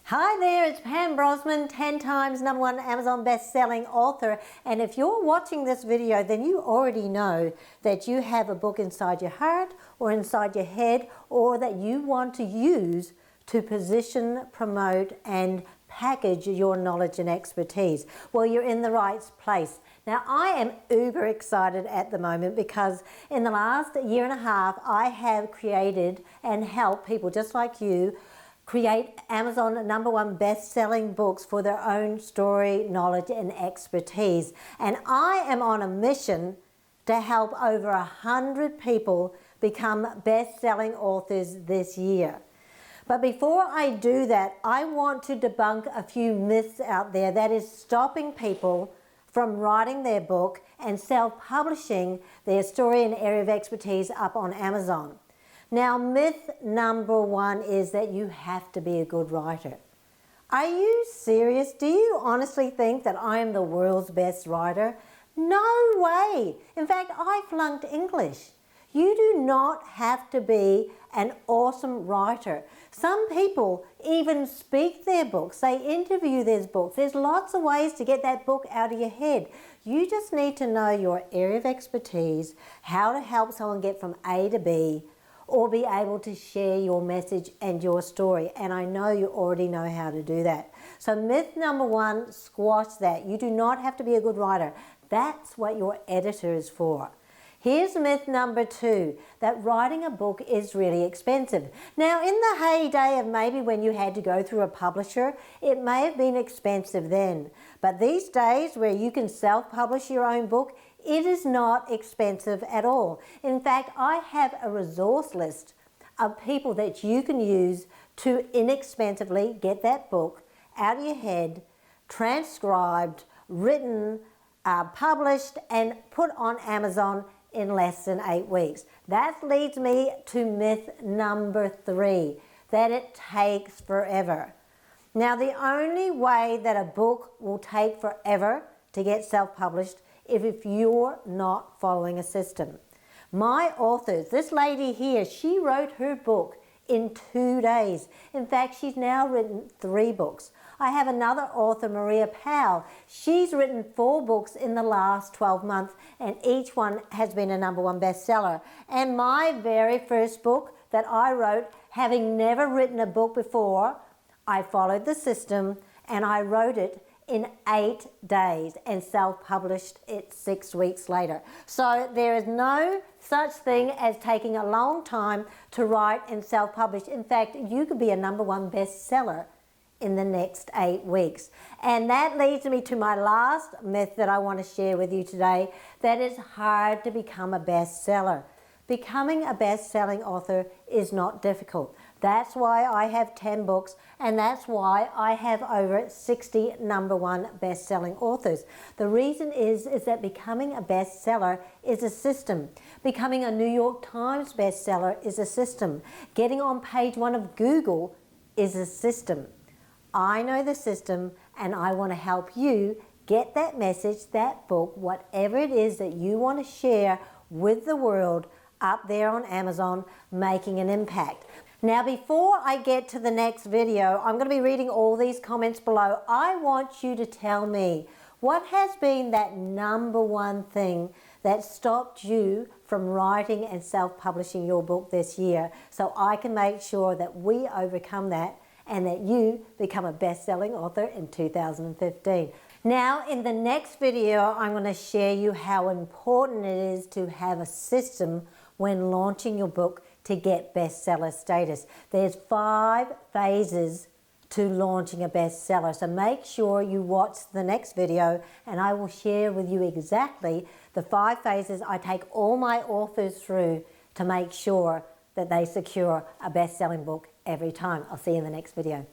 Hi there, it's Pam Brosman, 10 times #1 Amazon best-selling author. And if you're watching this video, then you already know that you have a book inside your heart or inside your head, or that you want to use to position, promote, and package your knowledge and expertise. Well, you're in the right place. Now, I am uber excited at the moment because in the last year and a half, I have created and helped people just like you create Amazon #1 best-selling books for their own story, knowledge, and expertise. And I am on a mission to help over 100 people become best-selling authors this year. But before I do that, I want to debunk a few myths out there that is stopping people from writing their book and self-publishing their story and area of expertise up on Amazon. Now, myth #1 is that you have to be a good writer. Are you serious? Do you honestly think that I am the world's best writer? No way! In fact, I flunked English. You do not have to be an awesome writer. Some people even speak their books, they interview their books. There's lots of ways to get that book out of your head. You just need to know your area of expertise, how to help someone get from A to B, or be able to share your message and your story. And I know you already know how to do that. So myth #1, squash that. You do not have to be a good writer. That's what your editor is for. Here's myth #2, that writing a book is really expensive. Now, in the heyday of maybe when you had to go through a publisher, it may have been expensive then. But these days where you can self-publish your own book, it is not expensive at all. In fact, I have a resource list of people that you can use to inexpensively get that book out of your head, transcribed, written, published, and put on Amazon in less than 8 weeks. That leads me to myth #3, that it takes forever. Now, the only way that a book will take forever to get self-published is if you're not following a system. My authors, this lady here, she wrote her book in 2 days. In fact, she's now written 3 books. I have another author, Maria Powell. She's written 4 books in the last 12 months, and each one has been a #1 bestseller. And my very first book that I wrote, having never written a book before, I followed the system and I wrote it in 8 days and self-published it 6 weeks later. So there is no such thing as taking a long time to write and self-publish. In fact, you could be a #1 bestseller in the next 8 weeks. And that leads me to my last myth that I want to share with you today, that it's hard to become a bestseller. Becoming a best-selling author is not difficult. That's why I have 10 books, and that's why I have over 60 #1 best-selling authors. The reason is that becoming a bestseller is a system. Becoming a New York Times bestseller is a system. Getting on page 1 of Google is a system. I know the system, and I want to help you get that message, that book, whatever it is that you want to share with the world up there on Amazon, making an impact. Now, before I get to the next video, I'm going to be reading all these comments below. I want you to tell me, what has been that #1 thing that stopped you from writing and self-publishing your book this year, so I can make sure that we overcome that and that you become a best-selling author in 2015. Now, in the next video, I'm going to share you how important it is to have a system when launching your book to get bestseller status. There's 5 phases to launching a bestseller, so make sure you watch the next video and I will share with you exactly the 5 phases I take all my authors through to make sure that they secure a best-selling book every time. I'll see you in the next video.